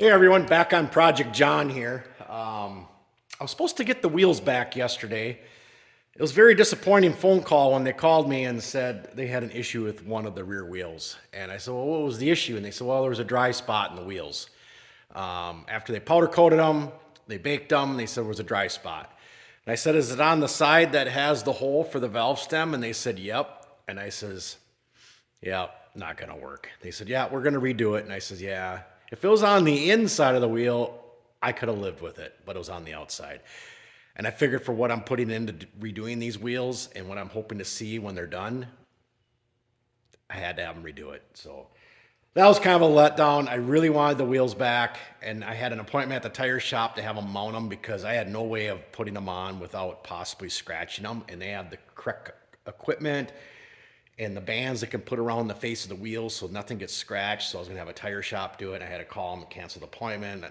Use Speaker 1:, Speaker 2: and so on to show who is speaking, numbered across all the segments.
Speaker 1: Hey everyone, back on Project John here. I was supposed to get the wheels back yesterday. It was a very disappointing phone call when they called me and said they had an issue with one of the rear wheels. And I said, well, what was the issue? And they said, well, there was a dry spot in the wheels. After they powder coated them, they baked them, they said there was a dry spot. And I said, is it on the side that has the hole for the valve stem? And they said, yep. And I says, yeah, not gonna work. They said, yeah, we're gonna redo it. And I says, yeah, if it was on the inside of the wheel, I could have lived with it, but it was on the outside. And I figured for what I'm putting into redoing these wheels and what I'm hoping to see when they're done, I had to have them redo it. So that was kind of a letdown. I really wanted the wheels back, and I had an appointment at the tire shop to have them mount them because I had no way of putting them on without possibly scratching them. And they have the correct equipment and the bands that can put around the face of the wheels so nothing gets scratched. So I was gonna have a tire shop do it. I had to call them and cancel the appointment.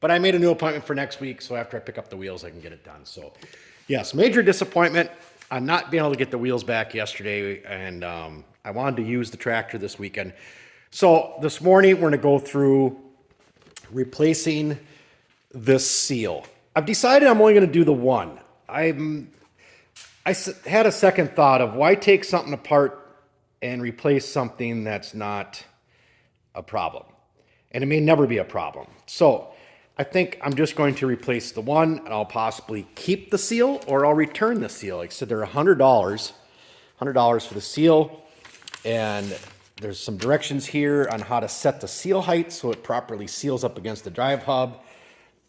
Speaker 1: But I made a new appointment for next week. So after I pick up the wheels, I can get it done. So yes, major disappointment on not being able to get the wheels back yesterday. And I wanted to use the tractor this weekend. So this morning, we're gonna go through replacing this seal. I've decided I'm only gonna do the one. I had a second thought of why take something apart and replace something that's not a problem. And it may never be a problem. So I think I'm just going to replace the one, and I'll possibly keep the seal or I'll return the seal. Like I said, they're $100 for the seal. And there's some directions here on how to set the seal height so it properly seals up against the drive hub.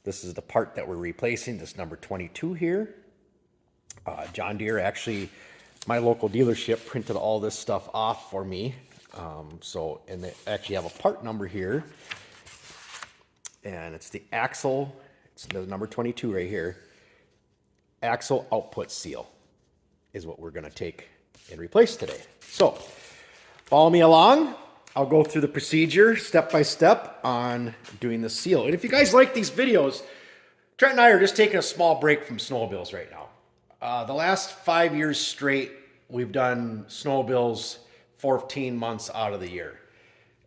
Speaker 1: This is the part that we're replacing, this number 22 here. John Deere, actually, my local dealership printed all this stuff off for me. And they actually have a part number here. And it's the axle, it's the number 22 right here. Axle output seal is what we're gonna take and replace today. So, follow me along. I'll go through the procedure step by step on doing the seal. And if you guys like these videos, Trent and I are just taking a small break from snowmobiles right now. The last 5 years straight, we've done snowmobiles 14 months out of the year.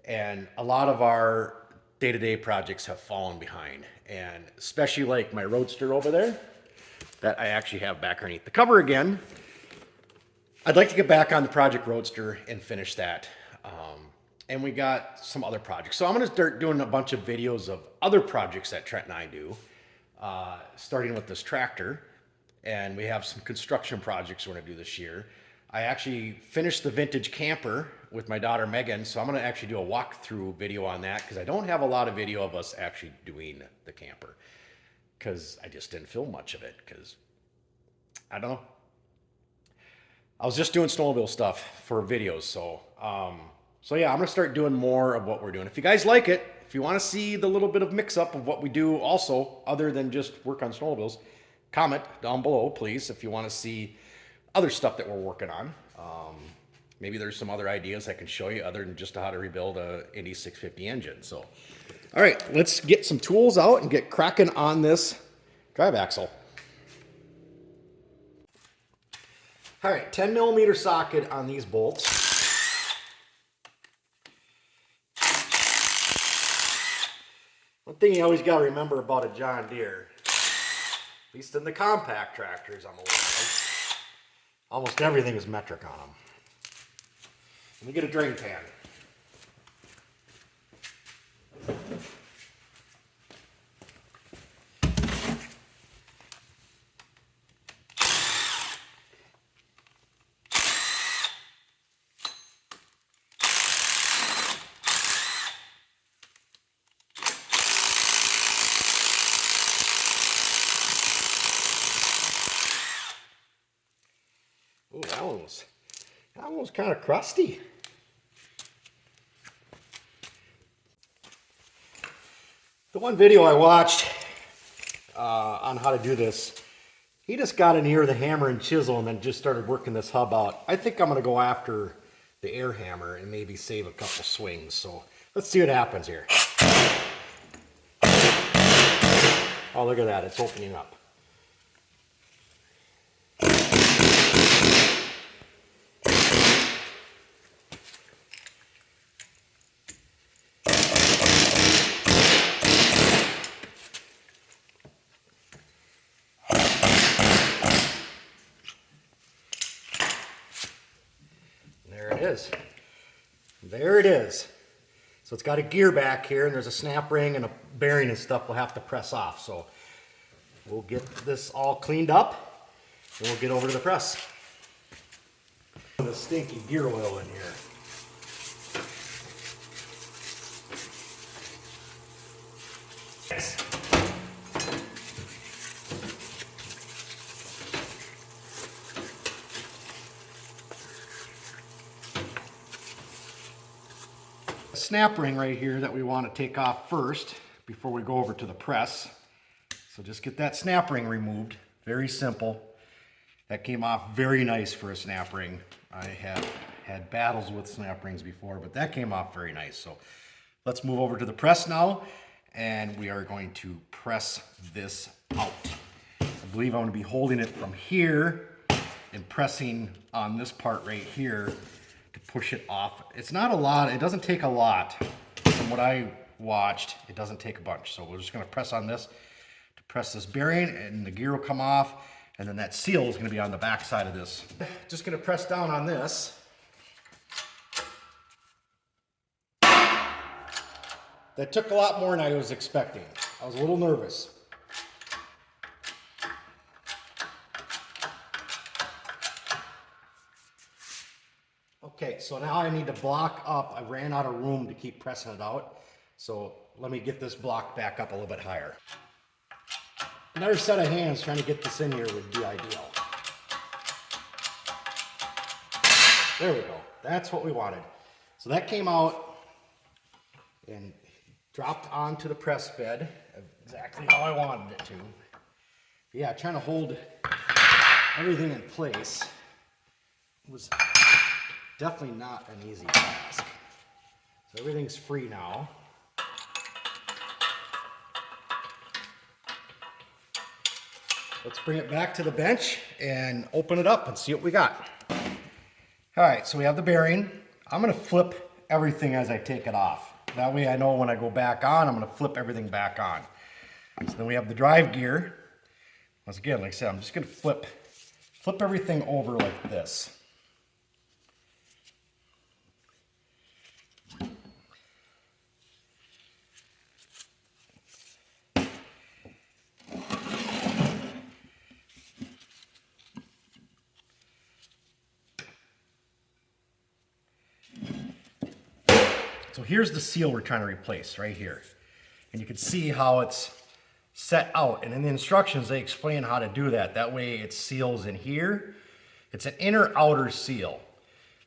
Speaker 1: And a lot of our day-to-day projects have fallen behind. And especially like my Roadster over there, that I actually have back underneath the cover again. I'd like to get back on the Project Roadster and finish that. And we got some other projects. So I'm gonna start doing a bunch of videos of other projects that Trent and I do, starting with this tractor. And we have some construction projects we're gonna do this year. I actually finished the vintage camper with my daughter Megan, so I'm gonna actually do a walkthrough video on that because I don't have a lot of video of us actually doing the camper because I just didn't film much of it because I don't know. I was just doing snowmobile stuff for videos, so yeah, I'm gonna start doing more of what we're doing. If you guys like it, if you wanna see the little bit of mix up of what we do also, other than just work on snowmobiles, comment down below, please, if you want to see other stuff that we're working on. Maybe there's some other ideas I can show you other than just how to rebuild a Indy 650 engine. So, all right, let's get some tools out and get cracking on this drive axle. All right, 10mm socket on these bolts. One thing you always got to remember about a John Deere, at least in the compact tractors I'm aware of, almost everything is metric on them. Let me get a drain pan. Oh, that one was kind of crusty. The one video I watched on how to do this, he just got in here with a hammer and chisel and then just started working this hub out. I think I'm going to go after the air hammer and maybe save a couple swings. So let's see what happens here. Oh, look at that. It's opening up. is. There it is. So it's got a gear back here, and there's a snap ring and a bearing and stuff we'll have to press off. So we'll get this all cleaned up, and we'll get over to the press. The stinky gear oil in here. Yes. Snap ring right here that we want to take off first before we go over to the press. So just get that snap ring removed. Very simple. That came off very nice for a snap ring. I have had battles with snap rings before, but that came off very nice. So let's move over to the press now, and we are going to press this out. I believe I'm going to be holding it from here and pressing on this part right here to push it off. It's not a lot, it doesn't take a lot. From what I watched, it doesn't take a bunch. So we're just gonna press on this to press this bearing, and the gear will come off, and then that seal is gonna be on the back side of this. Just gonna press down on this. That took a lot more than I was expecting. I was a little nervous. Okay, so now I need to block up. I ran out of room to keep pressing it out. So let me get this block back up a little bit higher. Another set of hands trying to get this in here would be ideal. There we go. That's what we wanted. So that came out and dropped onto the press bed exactly how I wanted it to. Yeah, trying to hold everything in place was definitely not an easy task. So everything's free now. Let's bring it back to the bench and open it up and see what we got. All right, so we have the bearing. I'm gonna flip everything as I take it off. That way I know when I go back on, I'm gonna flip everything back on. So then we have the drive gear. Once again, like I said, I'm just gonna flip everything over like this. So here's the seal we're trying to replace right here. And you can see how it's set out. And in the instructions, they explain how to do that. That way it seals in here. It's an inner outer seal.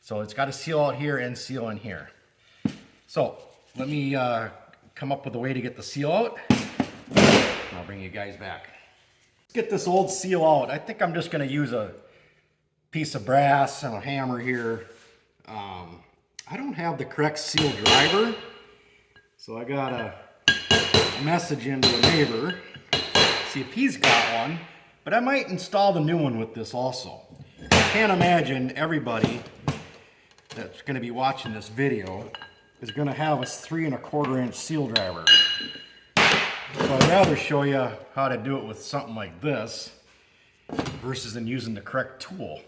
Speaker 1: So it's got a seal out here and seal in here. So let me come up with a way to get the seal out. And I'll bring you guys back. Let's get this old seal out. I think I'm just gonna use a piece of brass and a hammer here. I don't have the correct seal driver, so I got a message into a neighbor, see if he's got one, but I might install the new one with this also. I can't imagine everybody that's going to be watching this video is going to have a 3 1/4 inch seal driver. So I'd rather show you how to do it with something like this versus in using the correct tool.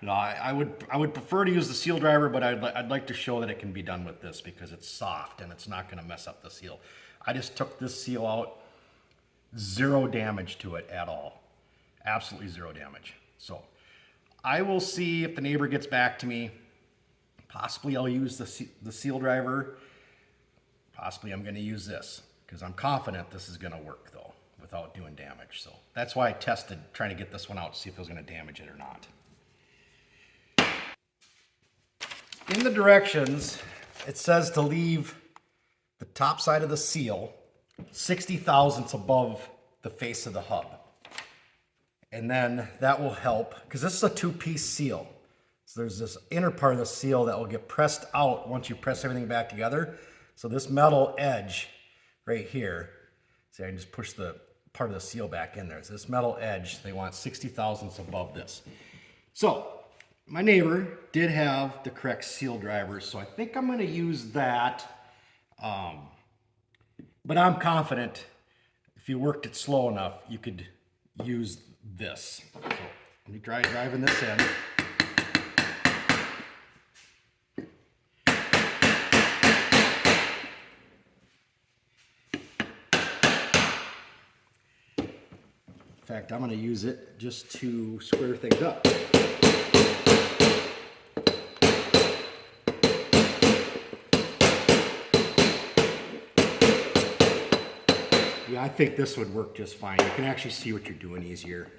Speaker 1: No, I would prefer to use the seal driver, but I'd like to show that it can be done with this because it's soft and it's not going to mess up the seal. I just took this seal out, 0 damage to it at all. Absolutely 0 damage. So I will see if the neighbor gets back to me. Possibly I'll use the seal driver. Possibly I'm going to use this because I'm confident this is going to work though without doing damage. So that's why I tested trying to get this one out to see if it was going to damage it or not. In the directions, it says to leave the top side of the seal 60 thousandths above the face of the hub. And then that will help, because this is a 2-piece seal. So there's this inner part of the seal that will get pressed out once you press everything back together. So this metal edge right here, see, I can just push the part of the seal back in there. So this metal edge, they want 60 thousandths above this. So my neighbor did have the correct seal driver, so I think I'm going to use that. But I'm confident if you worked it slow enough, you could use this. So let me try driving this in. In fact, I'm going to use it just to square things up. Yeah, I think this would work just fine. You can actually see what you're doing easier.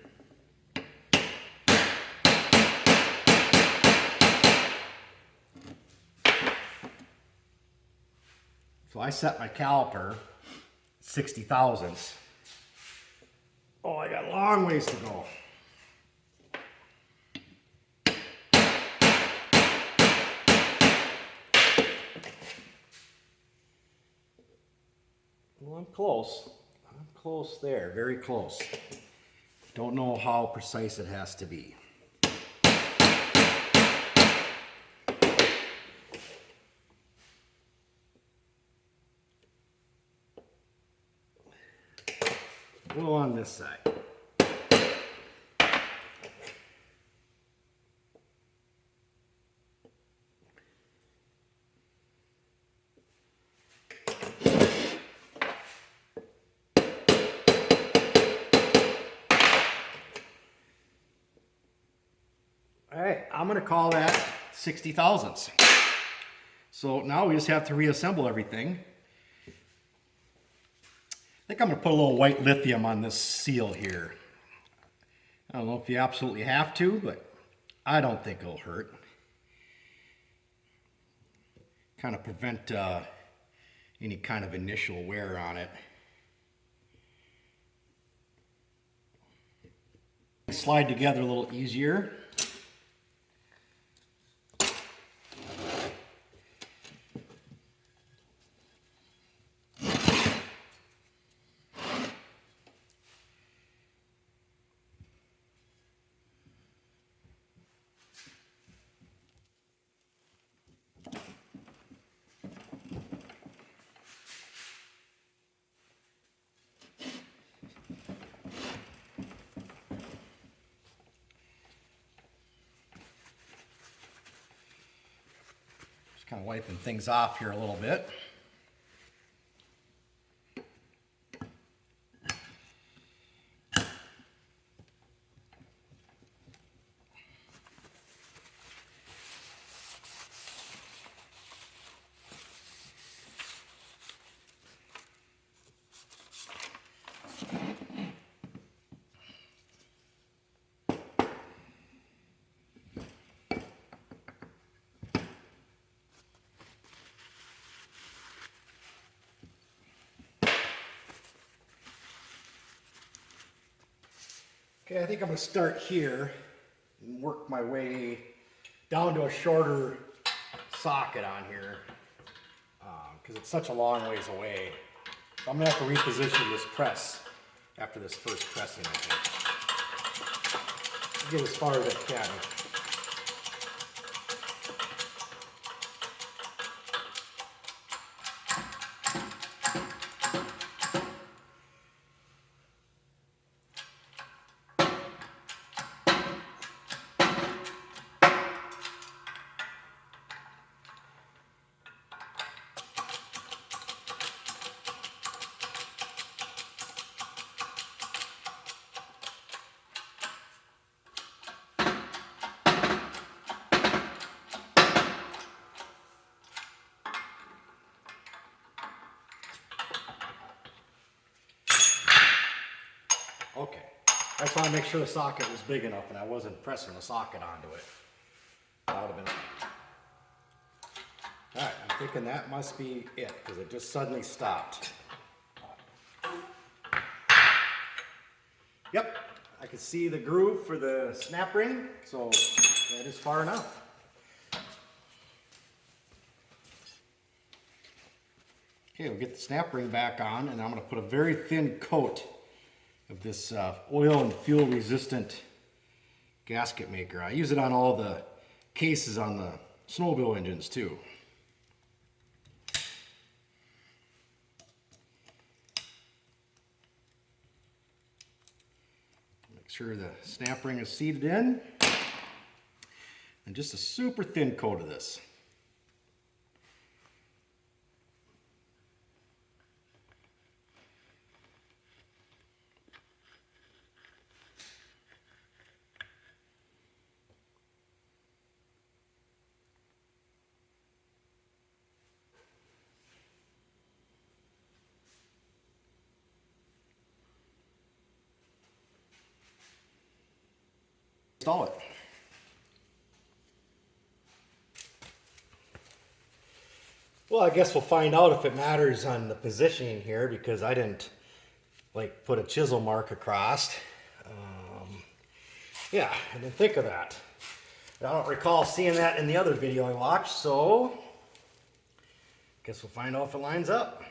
Speaker 1: So I set my caliper 60 thousandths. Oh, I got a long ways to go. Well, I'm close. I'm close there, very close. Don't know how precise it has to be. A little on this side. All right, I'm going to call that 60 thousandths. So now we just have to reassemble everything. I think I'm going to put a little white lithium on this seal here. I don't know if you absolutely have to, but I don't think it'll hurt. Kind of prevent any kind of initial wear on it. Slide together a little easier. Kind of wiping things off here a little bit. Okay, I think I'm going to start here and work my way down to a shorter socket on here because it's such a long ways away. So I'm going to have to reposition this press after this first pressing, I think. Get as far as I can. Okay, I just want to make sure the socket was big enough and I wasn't pressing the socket onto it. That would have been... Alright, I'm thinking that must be it because it just suddenly stopped. Yep, I can see the groove for the snap ring, so that is far enough. Okay, we'll get the snap ring back on and I'm going to put a very thin coat of this oil and fuel resistant gasket maker. I use it on all the cases on the snowmobile engines too. Make sure the snap ring is seated in. And just a super thin coat of this. install it. Well, I guess we'll find out if it matters on the positioning here, because I didn't like put a chisel mark across. Yeah, I didn't think of that. I don't recall seeing that in the other video I watched, so guess we'll find out if it lines up.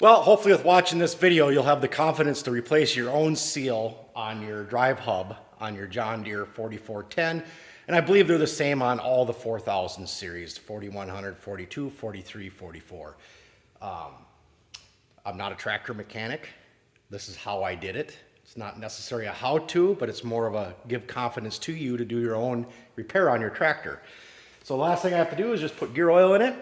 Speaker 1: Well, hopefully with watching this video, you'll have the confidence to replace your own seal on your drive hub on your John Deere 4410. And I believe they're the same on all the 4000 series, 4100, 42, 43, 44. I'm not a tractor mechanic. This is how I did it. It's not necessarily a how-to, but it's more of a give confidence to you to do your own repair on your tractor. So the last thing I have to do is just put gear oil in it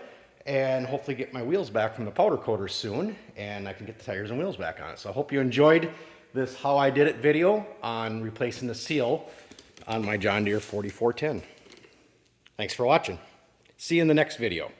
Speaker 1: and hopefully get my wheels back from the powder coater soon, and I can get the tires and wheels back on it. So I hope you enjoyed this how I did it video on replacing the seal on my John Deere 4410. Thanks for watching. See you in the next video.